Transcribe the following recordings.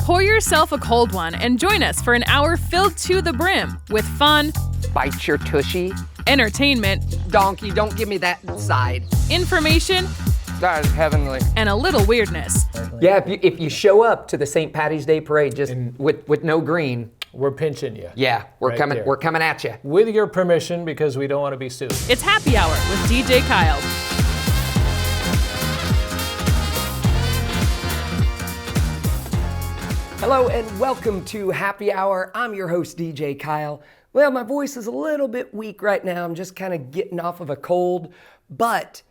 Pour yourself a cold one and join us for an hour filled to the brim with fun, Bite your tushy. entertainment, Donkey, don't give me that side. information, That is heavenly. and a little weirdness. Yeah, if you show up to the St. Patty's Day parade just with no green, We're pinching you. yeah, we're Right coming. there. We're coming at you. With your permission, because we don't want to be sued. It's Happy Hour with DJ Kyle. Hello and welcome to Happy Hour. I'm your host, DJ Kyle. Well, my voice is a little bit weak right now. I'm just kind of getting off of a cold, but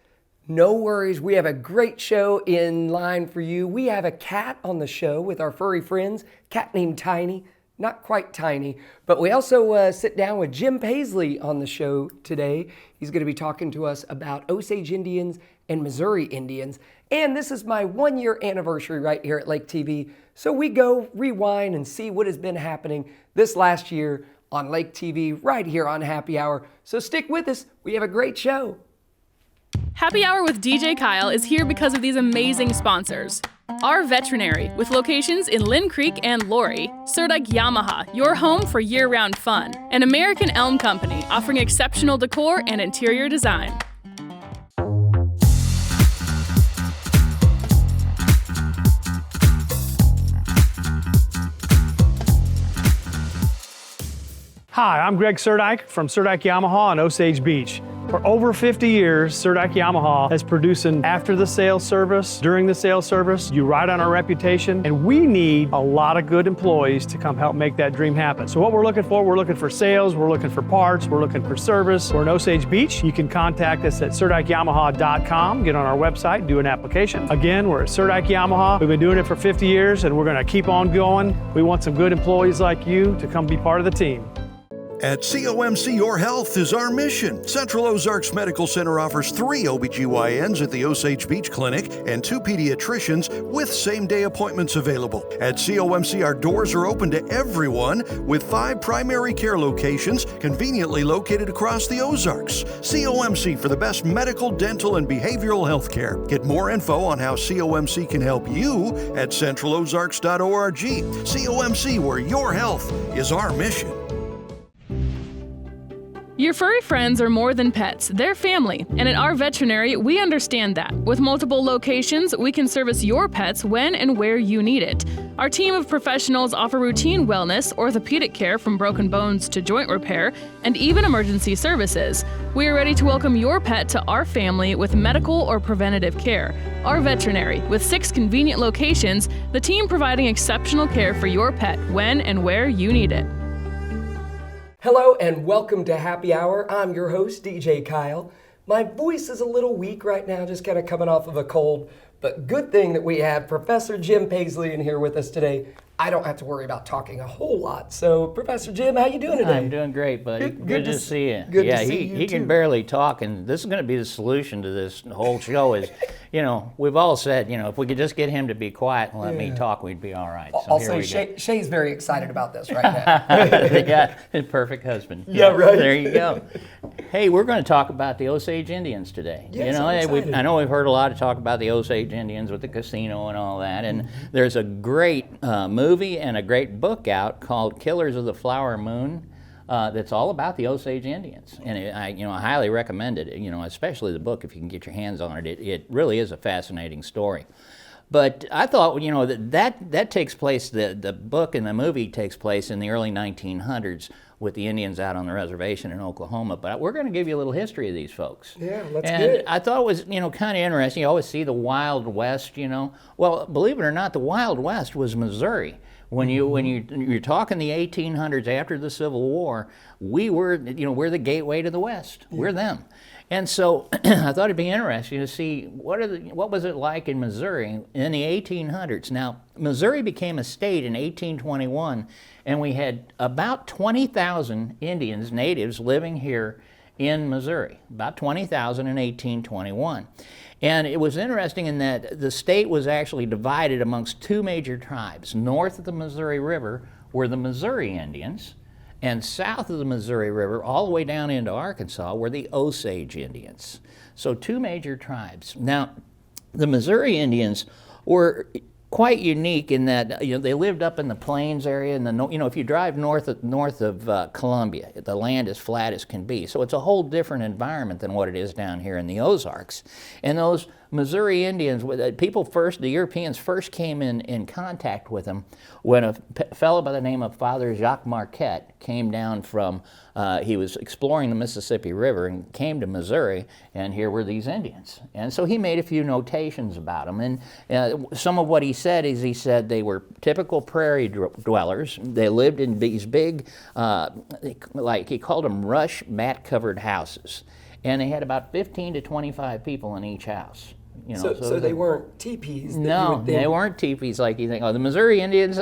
no worries. We have a great show in line for you. We have a cat on the show with our furry friends, cat named Tiny. Not quite tiny, but we also sit down with Jim Paisley on the show today. He's going to be talking to us about Osage Indians and Missouri Indians. And this is my 1-year anniversary right here at Lake TV. So we go rewind and see what has been happening this last year on Lake TV right here on Happy Hour. So stick with us. We have a great show. Happy Hour with DJ Kyle is here because of these amazing sponsors. Our Veterinary, with locations in Lynn Creek and Laurie. Surdike Yamaha, your home for year-round fun. And American Elm Company, offering exceptional decor and interior design. Hi, I'm Greg Surdike from Surdike Yamaha on Osage Beach. For over 50 years, Surdike Yamaha has produced an after-the-sales service, during the sales service. You ride on our reputation, and we need a lot of good employees to come help make that dream happen. So what we're looking for sales, we're looking for parts, we're looking for service. We're in Osage Beach. You can contact us at SurdikeYamaha.com, get on our website, do an application. Again, we're at Surdike Yamaha. We've been doing it for 50 years, and we're gonna keep on going. We want some good employees like you to come be part of the team. At COMC, your health is our mission. Central Ozarks Medical Center offers 3 OBGYNs at the Osage Beach Clinic and 2 pediatricians with same-day appointments available. At COMC, our doors are open to everyone with 5 primary care locations conveniently located across the Ozarks. COMC for the best medical, dental, and behavioral health care. Get more info on how COMC can help you at centralozarks.org. COMC, where your health is our mission. Your furry friends are more than pets, they're family, and at our veterinary, we understand that. With multiple locations, we can service your pets when and where you need it. Our team of professionals offer routine wellness, orthopedic care from broken bones to joint repair, and even emergency services. We are ready to welcome your pet to our family with medical or preventative care. Our veterinary, with 6 convenient locations, the team providing exceptional care for your pet when and where you need it. Hello and welcome to Happy Hour. I'm your host, DJ Kyle. My voice is a little weak right now, just kind of coming off of a cold, but good thing that we have Professor Jim Paisley in here with us today. I don't have to worry about talking a whole lot. So, Professor Jim, how you doing today? I'm doing great, buddy. Good to see you. Good yeah, to see you he too. can barely talk, and this is going to be the solution to this whole show is, we've all said, if we could just get him to be quiet and let me talk, we'd be all right. So I'll here say we go. Shay's very excited about this right now. Yeah, perfect husband. Yeah, right. There you go. Hey, we're going to talk about the Osage Indians today. Yes, I'm excited. I know we've heard a lot of talk about the Osage Indians with the casino and all that, and there's a great movie and a great book out called Killers of the Flower Moon that's all about the Osage Indians, and I highly recommend it. Especially the book if you can get your hands on it. It really is a fascinating story. But I thought, that takes place, the book and the movie takes place in the early 1900s with the Indians out on the reservation in Oklahoma. But we're going to give you a little history of these folks. Yeah, let's and get it. I thought it was, kind of interesting. You always see the Wild West, Well, believe it or not, the Wild West was Missouri. When you're talking the 1800s after the Civil War, we're the gateway to the West. Yeah. We're them. And so I thought it'd be interesting to see what was it like in Missouri in the 1800s. Now, Missouri became a state in 1821, and we had about 20,000 Indians, natives, living here in Missouri, about 20,000 in 1821. And it was interesting in that the state was actually divided amongst 2 major tribes. North of the Missouri River were the Missouri Indians, and south of the Missouri River, all the way down into Arkansas, were the Osage Indians. So 2 major tribes. Now, the Missouri Indians were quite unique in that they lived up in the plains area, and if you drive north of Columbia, the land is flat as can be. So it's a whole different environment than what it is down here in the Ozarks. And those Missouri Indians, the Europeans first came in contact with them when a fellow by the name of Father Jacques Marquette came down from, he was exploring the Mississippi River and came to Missouri, and here were these Indians. And so he made a few notations about them. And some of what he said is he said they were typical prairie dwellers. They lived in these big, like he called them rush mat-covered houses. And they had about 15 to 25 people in each house. So they weren't teepees? No, they weren't teepees like you think. Oh, the Missouri Indians,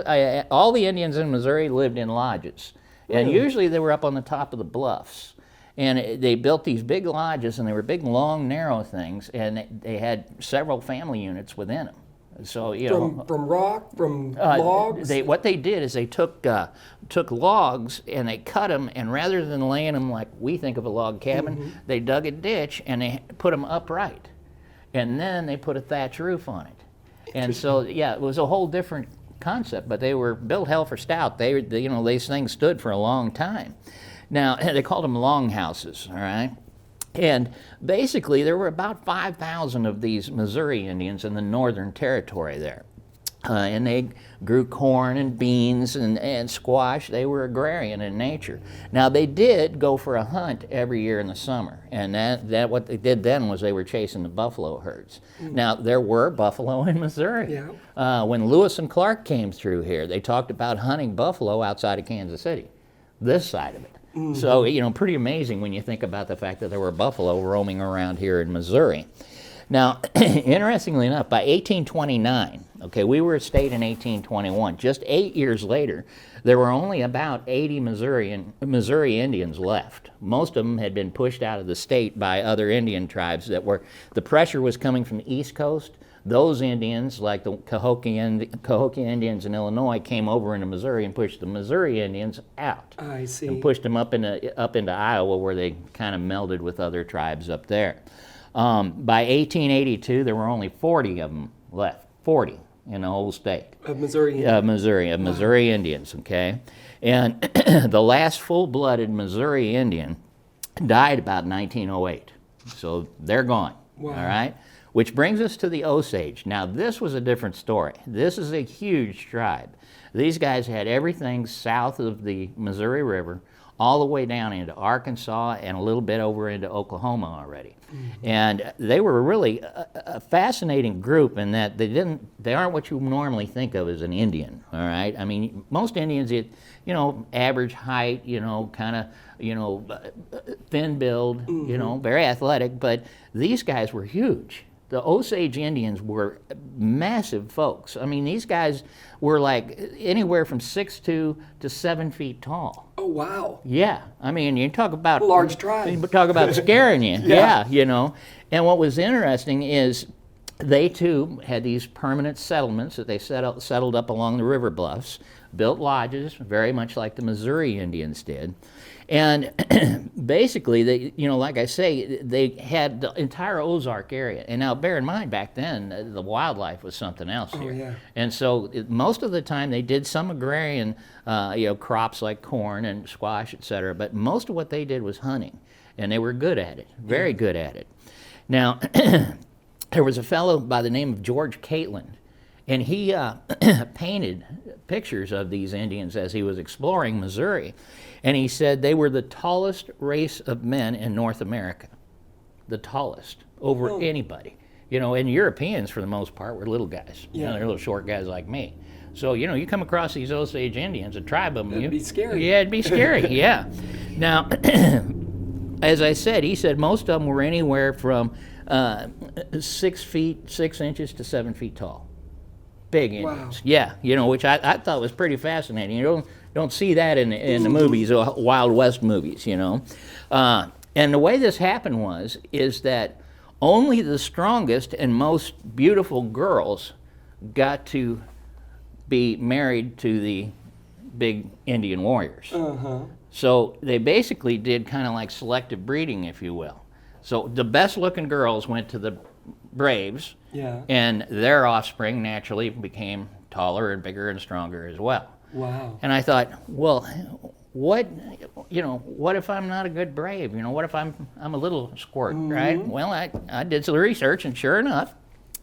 all the Indians in Missouri lived in lodges. And usually they were up on the top of the bluffs. And they built these big lodges, and they were big, long, narrow things, and they had several family units within them. So from rock, from logs. What they did is they took logs and they cut them, and rather than laying them like we think of a log cabin, they dug a ditch and they put them upright, and then they put a thatch roof on it. And so it was a whole different concept, but they were built hell for stout. These things stood for a long time. Now they called them longhouses, all right. And basically, there were about 5,000 of these Missouri Indians in the Northern Territory there. And they grew corn and beans and squash. They were agrarian in nature. Now, they did go for a hunt every year in the summer. And that what they did then was they were chasing the buffalo herds. Now, there were buffalo in Missouri. Yeah. When Lewis and Clark came through here, they talked about hunting buffalo outside of Kansas City, this side of it. So, pretty amazing when you think about the fact that there were buffalo roaming around here in Missouri. Now, interestingly enough, by 1829, we were a state in 1821. Just 8 years later, there were only about 80 Missouri Indians left. Most of them had been pushed out of the state by other Indian tribes the pressure was coming from the East Coast. Those Indians, like the Cahokia Indians in Illinois, came over into Missouri and pushed the Missouri Indians out. I see. And pushed them up into Iowa, where they kind of melded with other tribes up there. By 1882, there were only 40 of them left. 40 in the whole state. Of Missouri Indians. Missouri Indians, okay? And the last full-blooded Missouri Indian died about 1908. So they're gone, all right? Which brings us to the Osage. Now, this was a different story. This is a huge tribe. These guys had everything south of the Missouri River, all the way down into Arkansas and a little bit over into Oklahoma already. And they were really a fascinating group in that they aren't what you normally think of as an Indian, all right? I mean, most Indians, average height, kind of, thin build, very athletic, but these guys were huge. The Osage Indians were massive folks. I mean, these guys were like anywhere from 6'2" to 7 feet tall. Oh, wow. Yeah. I mean, you talk about... large tribe. You talk about scaring you. Yeah, And what was interesting is they, too, had these permanent settlements that they settled up along the river bluffs, built lodges, very much like the Missouri Indians did. And basically, they, like I say, they had the entire Ozark area. And now, bear in mind, back then, the wildlife was something else here. Yeah. And so most of the time, they did some agrarian, crops like corn and squash, et cetera. But most of what they did was hunting. And they were good at it, very good at it. Now, there was a fellow by the name of George Catlin. And he painted pictures of these Indians as he was exploring Missouri. And he said they were the tallest race of men in North America. The tallest, over anybody. And Europeans, for the most part, were little guys. Yeah. They're little short guys like me. So, you come across these Osage Indians, a tribe of them. It'd be scary. Yeah, it'd be scary, yeah. Now, as I said, he said most of them were anywhere from 6 feet, 6 inches to 7 feet tall. Big Indians. Wow. Yeah, which I thought was pretty fascinating. You don't see that in the movies, Wild West movies, And the way this happened is that only the strongest and most beautiful girls got to be married to the big Indian warriors. So they basically did kind of like selective breeding, if you will. So the best looking girls went to the braves, Yeah. And their offspring naturally became taller and bigger and stronger as well. Wow. And I thought, well, what if I'm not a good brave? What if I'm a little squirt, right? Well, I did some research, and sure enough,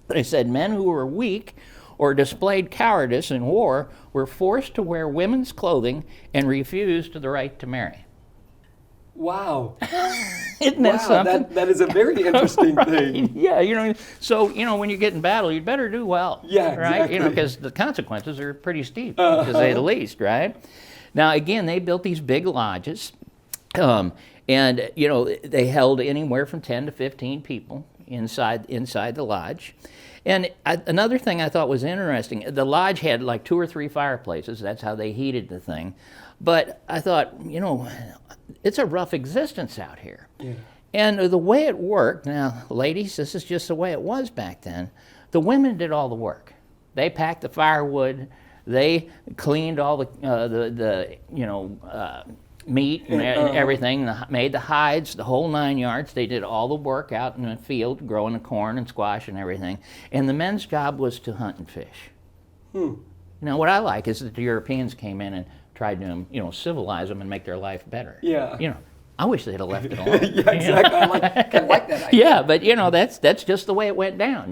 they said men who were weak or displayed cowardice in war were forced to wear women's clothing and refused the right to marry. Wow. Isn't that something? That is a very interesting thing. Yeah, so, when you get in battle, you'd better do well. Yeah, right? exactly. Because the consequences are pretty steep, to say the least, right? Now, again, they built these big lodges, and, they held anywhere from 10 to 15 people inside the lodge. And another thing I thought was interesting, the lodge had like 2 or 3 fireplaces. That's how they heated the thing. But I thought, it's a rough existence out here. Yeah. And the way it worked, now, ladies, this is just the way it was back then. The women did all the work. They packed the firewood. They cleaned all the meat and everything, made the hides, the whole 9 yards. They did all the work out in the field, growing the corn and squash and everything. And the men's job was to hunt and fish. Now, what I like is that the Europeans came in and tried to, civilize them and make their life better. Yeah. I wish they'd have left it alone. Yeah, exactly. I like that idea. Yeah, but that's just the way it went down.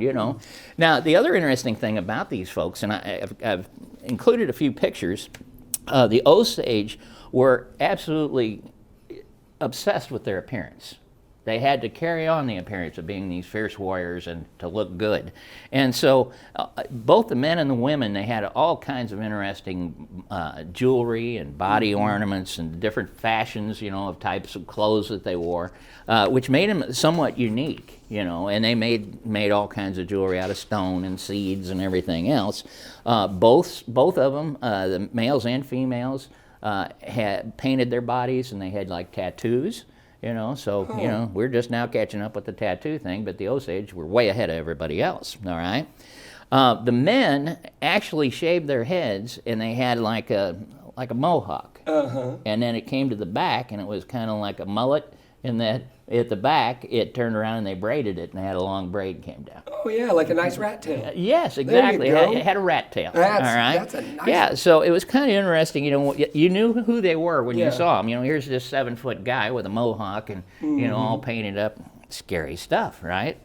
Now, the other interesting thing about these folks, and I've included a few pictures. The Osage were absolutely obsessed with their appearance. They had to carry on the appearance of being these fierce warriors and to look good. And so both the men and the women, they had all kinds of interesting jewelry and body ornaments and different fashions, of types of clothes that they wore, which made them somewhat unique, and they made all kinds of jewelry out of stone and seeds and everything else. Both of them, the males and females, had painted their bodies, and they had like tattoos. We're just now catching up with the tattoo thing, but the Osage were way ahead of everybody else, all right? The men actually shaved their heads, and they had like a mohawk. And then it came to the back, and it was kind of like a mullet, and that at the back, it turned around and they braided it, and they had a long braid came down. Oh, yeah, like a nice rat tail. Yes, exactly. There you go. It had a rat tail. That's, all right? That's a nice Yeah, so it was kind of interesting. You knew who they were when Yeah. you saw them. Here's this 7-foot guy with a mohawk and, all painted up. Scary stuff, right?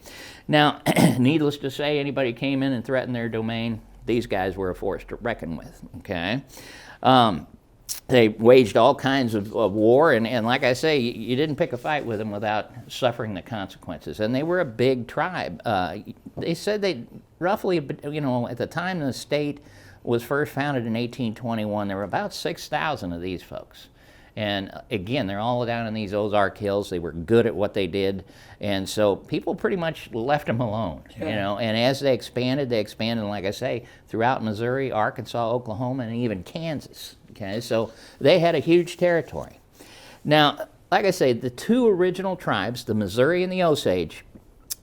Now, needless to say, anybody came in and threatened their domain, these guys were a force to reckon with, okay? They waged all kinds of war, and like I say, you didn't pick a fight with them without suffering the consequences. And they were a big tribe. They said they roughly, at the time the state was first founded in 1821, there were about 6,000 of these folks. And again, they're all down in these Ozark Hills. They were good at what they did. And so people pretty much left them alone, And as they expanded, like I say, throughout Missouri, Arkansas, Oklahoma, and even Kansas. Okay, so they had a huge territory. Now, like I say, the 2 original tribes, the Missouri and the Osage,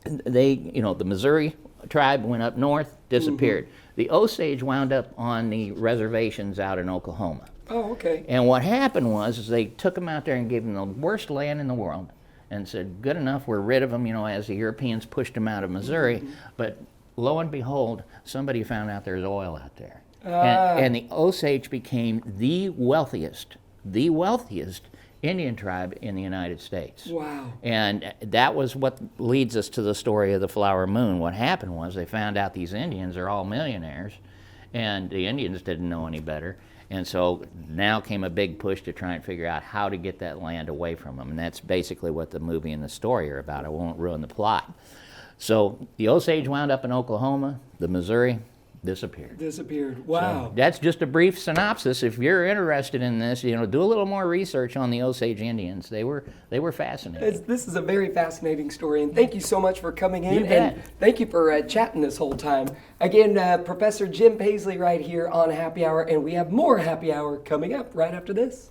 the Missouri tribe went up north, disappeared. The Osage wound up on the reservations out in Oklahoma. Oh, okay. And what happened was they took them out there and gave them the worst land in the world and said, good enough, we're rid of them, as the Europeans pushed them out of Missouri. But lo and behold, somebody found out there's oil out there. And the Osage became the wealthiest Indian tribe in the United States. Wow. And that was what leads us to the story of the Flower Moon. What happened was they found out these Indians are all millionaires, and the Indians didn't know any better. And so now came a big push to try and figure out how to get that land away from them. And that's basically what the movie and the story are about. I won't ruin the plot. So the Osage wound up in Oklahoma, the Missouri disappeared. Wow. So that's just a brief synopsis. If you're interested in this, do a little more research on the Osage Indians. They were fascinating. This is a very fascinating story, and thank you so much for coming in. You bet. And thank you for chatting this whole time. Again, Professor Jim Paisley right here on Happy Hour, and we have more Happy Hour coming up right after this.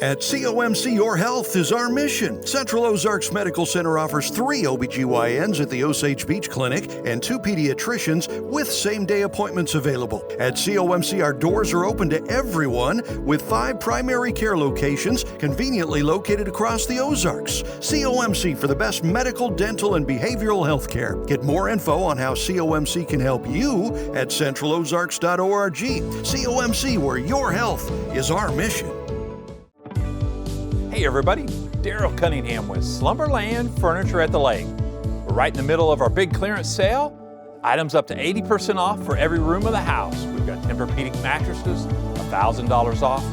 At COMC, your health is our mission. Central Ozarks Medical Center offers 3 OBGYNs at the Osage Beach Clinic and 2 pediatricians with same-day appointments available. At COMC, our doors are open to everyone with 5 primary care locations conveniently located across the Ozarks. COMC for the best medical, dental, and behavioral health care. Get more info on how COMC can help you at centralozarks.org. COMC, where your health is our mission. Hey everybody, Daryl Cunningham with Slumberland Furniture at the Lake. We're right in the middle of our big clearance sale. Items up to 80% off for every room of the house. We've got Tempur-Pedic mattresses, $1,000 off.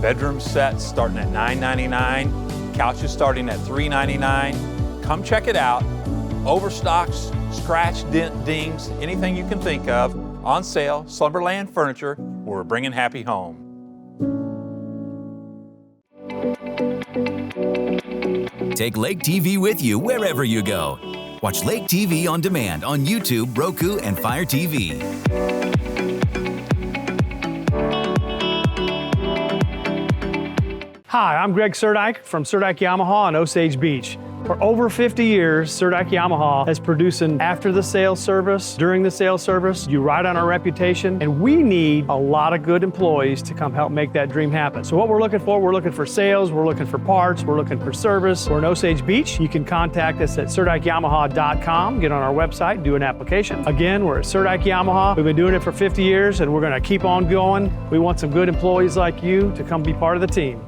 Bedroom sets starting at $999. Couches starting at $399. Come check it out. Overstocks, scratch, dent, dings, anything you can think of. On sale, Slumberland Furniture, where we're bringing happy home. Take Lake TV with you wherever you go. Watch Lake TV on demand on YouTube, Roku, and Fire TV. Hi, I'm Greg Surdike from Surdike Yamaha on Osage Beach. For over 50 years, Surdike Yamaha has produced an after-the-sales service, during the sales service. You ride on our reputation, and we need a lot of good employees to come help make that dream happen. So what we're looking for sales, we're looking for parts, we're looking for service. We're in Osage Beach. You can contact us at SurdikeYamaha.com, get on our website, do an application. Again, we're at Surdike Yamaha. We've been doing it for 50 years, and we're going to keep on going. We want some good employees like you to come be part of the team.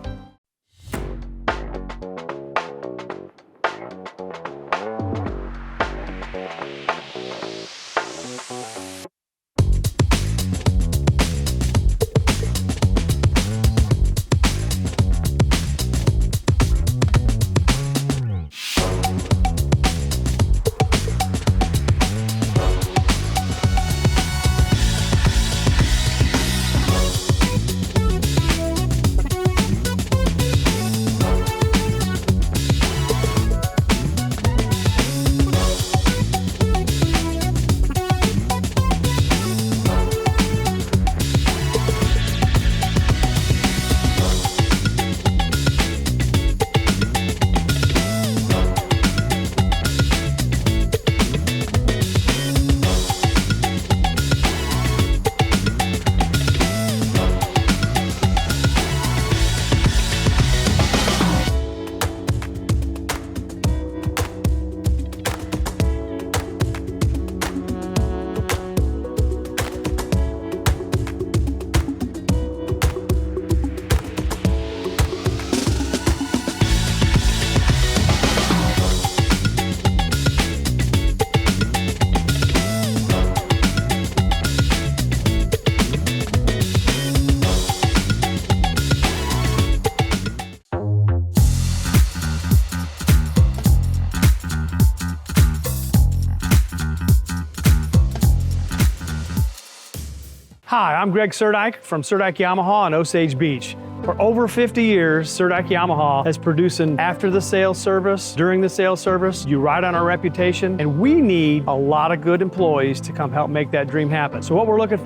Hi, I'm Greg Surdike from Surdike Yamaha on Osage Beach. For over 50 years, Surdike Yamaha has produced an after-the-sales service, during the sales service. You ride on our reputation, and we need a lot of good employees to come help make that dream happen. So what we're looking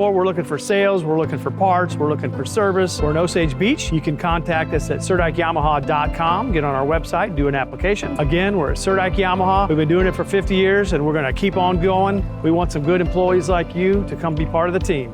for sales, we're looking for parts, we're looking for service. We're in Osage Beach. You can contact us at SurdikeYamaha.com, get on our website, do an application. Again, we're at Surdike Yamaha. We've been doing it for 50 years, and we're going to keep on going. We want some good employees like you to come be part of the team.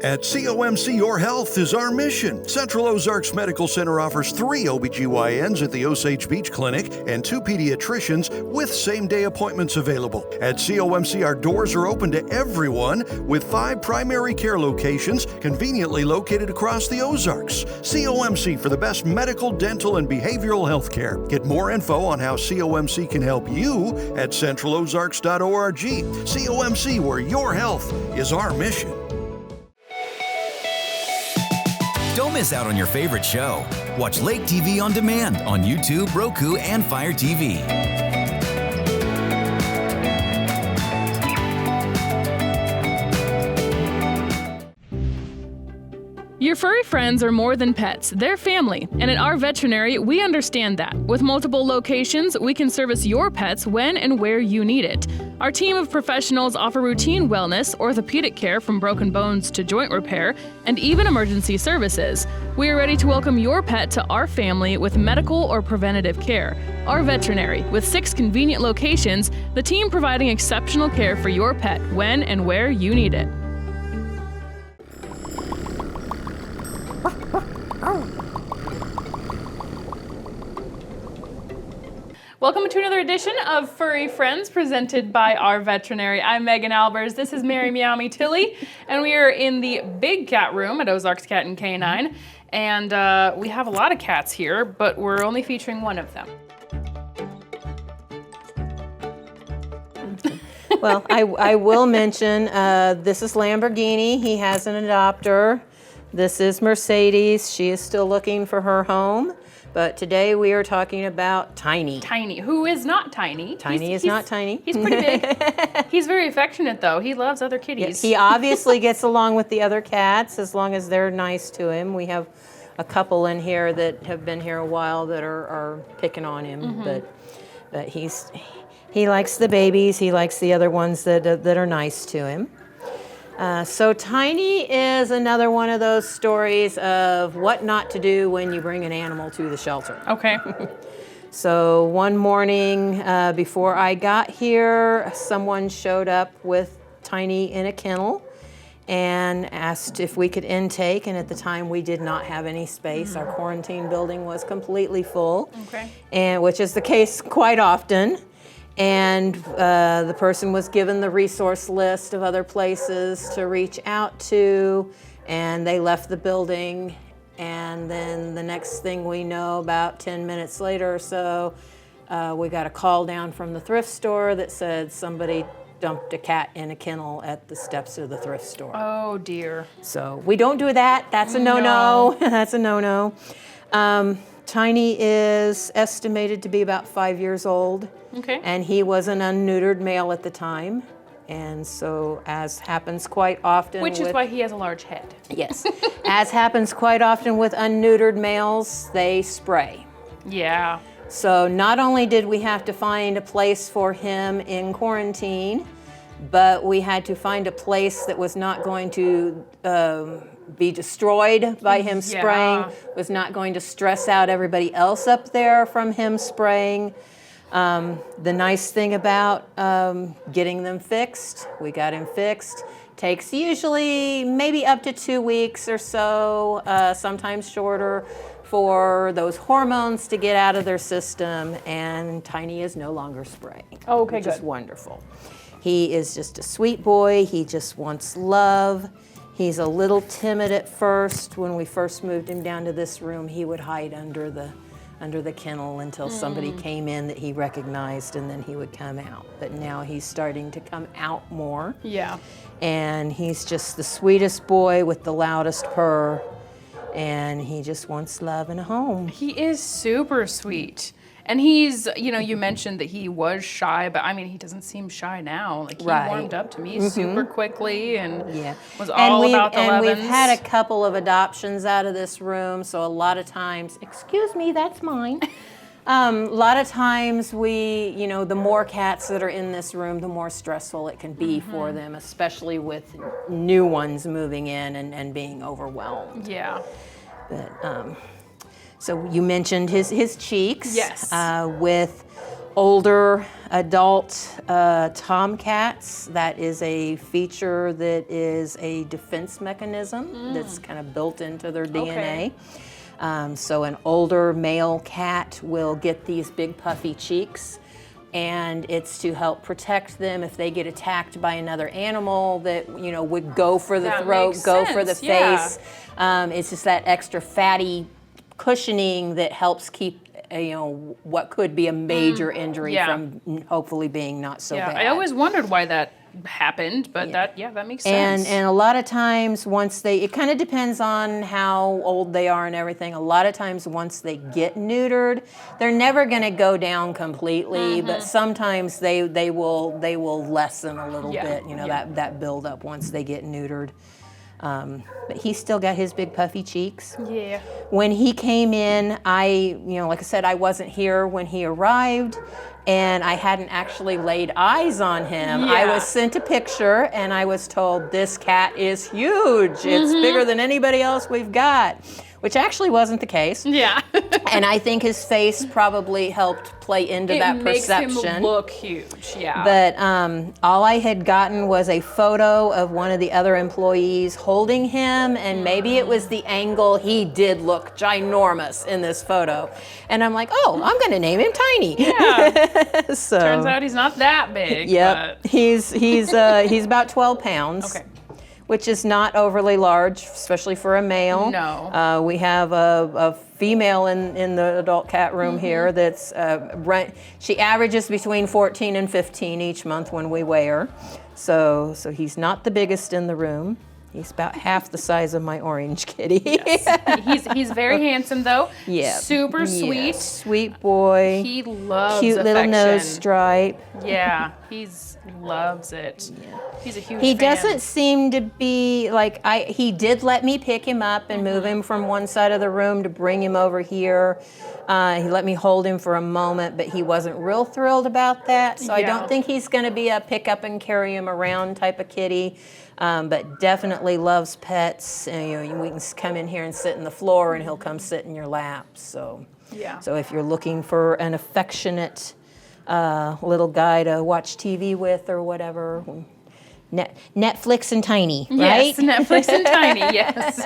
At COMC, your health is our mission. Central Ozarks Medical Center offers 3 OBGYNs at the Osage Beach Clinic and 2 pediatricians with same-day appointments available. At COMC, our doors are open to everyone with 5 primary care locations conveniently located across the Ozarks. COMC for the best medical, dental, and behavioral health care. Get more info on how COMC can help you at centralozarks.org. COMC, where your health is our mission. Don't miss out on your favorite show. Watch Lake TV on demand on YouTube, Roku, and Fire TV. Your furry friends are more than pets, they're family, and at our veterinary, we understand that. With multiple locations, we can service your pets when and where you need it. Our team of professionals offer routine wellness, orthopedic care from broken bones to joint repair, and even emergency services. We are ready to welcome your pet to our family with medical or preventative care. Our veterinary, with 6 convenient locations, the team providing exceptional care for your pet when and where you need it. Welcome to another edition of Furry Friends presented by our veterinary. I'm Megan Albers. This is Mary Meowmy Tilly, and we are in the big cat room at Ozarks Cat and Canine. And we have a lot of cats here, but we're only featuring one of them. Well, I will mention this is Lamborghini. He has an adopter. This is Mercedes. She is still looking for her home. But today we are talking about Tiny. Tiny, who is not tiny. Tiny is not tiny. He's pretty big. He's very affectionate, though. He loves other kitties. He obviously gets along with the other cats as long as they're nice to him. We have a couple in here that have been here a while that are picking on him, but he likes the babies. He likes the other ones that are nice to him. So Tiny is another one of those stories of what not to do when you bring an animal to the shelter. Okay. So one morning before I got here, someone showed up with Tiny in a kennel and asked if we could intake, and at the time we did not have any space. Our quarantine building was completely full, and which is the case quite often. And the person was given the resource list of other places to reach out to, and they left the building. And then the next thing we know, about 10 minutes later or so, we got a call down from the thrift store that said somebody dumped a cat in a kennel at the steps of the thrift store. Oh, dear. So we don't do that. That's a no-no. That's a no-no. Tiny is estimated to be about 5 years old. Okay. And he was an unneutered male at the time. And so, as happens quite often Which is why he has a large head. Yes. As happens quite often with unneutered males, they spray. Yeah. So not only did we have to find a place for him in quarantine, but we had to find a place that was not going to be destroyed by him spraying, was not going to stress out everybody else up there from him spraying. The nice thing about getting them fixed, we got him fixed, takes usually maybe up to 2 weeks or so, sometimes shorter, for those hormones to get out of their system, and Tiny is no longer spraying. Oh, okay, which is good. wonderful. He is just a sweet boy. He just wants love. He's a little timid at first. When we first moved him down to this room, he would hide under the kennel until somebody came in that he recognized, and then he would come out. But now he's starting to come out more. Yeah. And he's just the sweetest boy with the loudest purr, and he just wants love and a home. He is super sweet. And he's, you mentioned that he was shy, but I mean, he doesn't seem shy now. Like, he warmed up to me super quickly and was all about the And Levens. we've had a couple of adoptions out of this room, so a lot of times, excuse me, that's mine. A lot of times the more cats that are in this room, the more stressful it can be for them, especially with new ones moving in and being overwhelmed. Yeah. But, so you mentioned his cheeks. Yes. With older adult tomcats, that is a feature that is a defense mechanism that's kind of built into their DNA. So an older male cat will get these big puffy cheeks, and it's to help protect them if they get attacked by another animal that would go for the throat, go for the face. It's just that extra fatty cushioning that helps keep what could be a major injury from hopefully being not so bad. I always wondered why that happened, but that makes sense. And a lot of times it kind of depends on how old they are and everything. A lot of times once they get neutered, they're never going to go down completely, but sometimes they will lessen a little bit, that build up once they get neutered. But he's still got his big puffy cheeks. Yeah. When he came in, like I said, I wasn't here when he arrived, and I hadn't actually laid eyes on him. I Yeah. was sent a picture, and I was told, this cat is huge. It's bigger than anybody else we've got, which actually wasn't the case. Yeah. And I think his face probably helped play into that perception. It makes him look huge, yeah. But all I had gotten was a photo of one of the other employees holding him, and maybe it was the angle. He did look ginormous in this photo. And I'm like, oh, I'm going to name him Tiny. Yeah. So, Turns out he's not that big. yep. But... He's about 12 pounds. Okay. Which is not overly large, especially for a male. No. We have a female in the adult cat room here that's she averages between 14 and 15 each month when we weigh her. So he's not the biggest in the room. He's about half the size of my orange kitty. Yes. He's very handsome though. Yeah. Super sweet. Yes. Sweet boy. He loves cute little affection. nose stripe. Yeah, loves it. Yeah. He's a huge He fan. doesn't seem to be like he did let me pick him up and move him from one side of the room to bring him over here. He let me hold him for a moment, but he wasn't real thrilled about that. So I Yeah. don't think he's going to be a pick up and carry him around type of kitty. But definitely loves pets. And, we can come in here and sit in the floor, and he'll come sit in your lap. So, Yeah. So if you're looking for an affectionate little guy to watch TV with or whatever, Netflix and Tiny, right? Yes, Netflix and Tiny, yes.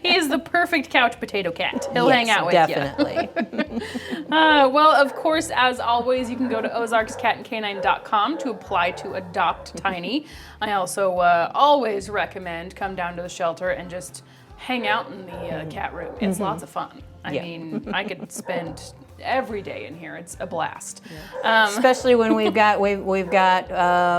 He is the perfect couch potato cat. He'll hang out with definitely. you. Well, of course, as always, you can go to ozarkscatandcanine.com to apply to adopt Tiny. I also always recommend come down to the shelter and just hang out in the cat room. It's lots of fun. I mean, I could spend every day in here. It's a blast. Especially when we've got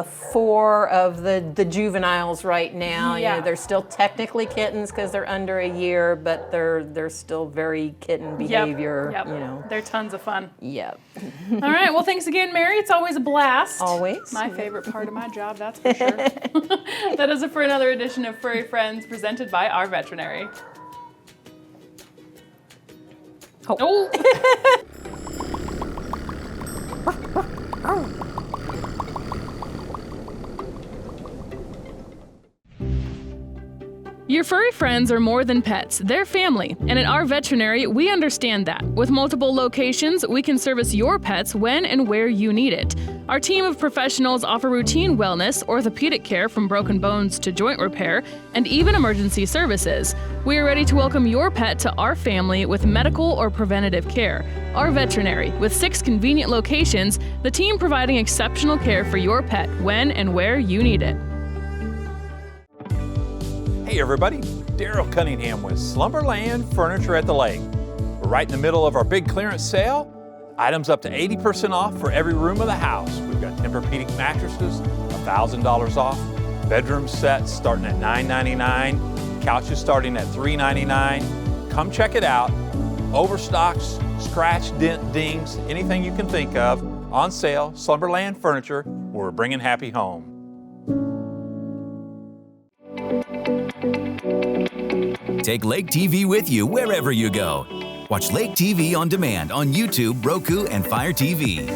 4 of the juveniles right now. Yeah. They're still technically kittens because they're under a year, but they're still very kitten behavior. Yep. They're tons of fun. Yep. All right. Well, thanks again, Mary. It's always a blast. Always. My favorite part of my job, that's for sure. That is it for another edition of Furry Friends presented by our veterinary. Oh. Your furry friends are more than pets, they're family. And at our veterinary, we understand that. With multiple locations, we can service your pets when and where you need it. Our team of professionals offer routine wellness, orthopedic care from broken bones to joint repair, and even emergency services. We are ready to welcome your pet to our family with medical or preventative care. Our veterinary, with 6 convenient locations, the team providing exceptional care for your pet when and where you need it. Hey everybody, Daryl Cunningham with Slumberland Furniture at the Lake. We're right in the middle of our big clearance sale. Items up to 80% off for every room of the house. We've got Tempur-Pedic mattresses, $1,000 off. Bedroom sets starting at $999. Couches starting at $399. Come check it out. Overstocks, scratch, dent, dings, anything you can think of. On sale, Slumberland Furniture, where we're bringing happy home. Take Lake TV with you wherever you go. Watch Lake TV on demand on YouTube, Roku, and Fire TV.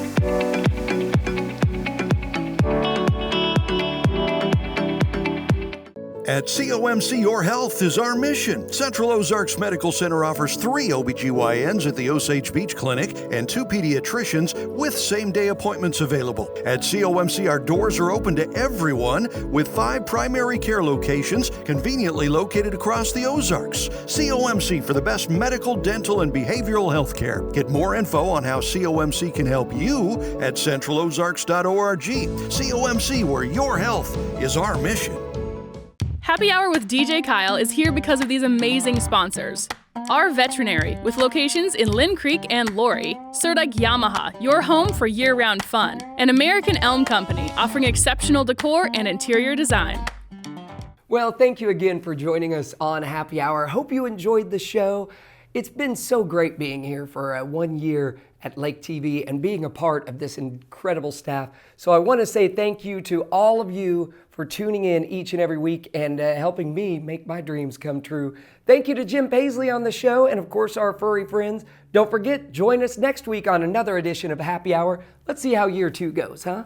At COMC, your health is our mission. Central Ozarks Medical Center offers 3 OBGYNs at the Osage Beach Clinic and 2 pediatricians with same-day appointments available. At COMC, our doors are open to everyone with 5 primary care locations conveniently located across the Ozarks. COMC for the best medical, dental, and behavioral health care. Get more info on how COMC can help you at centralozarks.org. COMC, where your health is our mission. Happy Hour with DJ Kyle is here because of these amazing sponsors. Our veterinary, with locations in Lynn Creek and Laurie. Surdike Yamaha, your home for year-round fun. And American Elm Company, offering exceptional decor and interior design. Well, thank you again for joining us on Happy Hour. Hope you enjoyed the show. It's been so great being here for 1 year at Lake TV and being a part of this incredible staff. So I want to say thank you to all of you for tuning in each and every week and helping me make my dreams come true. Thank you to Jim Paisley on the show and of course our furry friends. Don't forget, join us next week on another edition of Happy Hour. Let's see how year 2 goes, huh?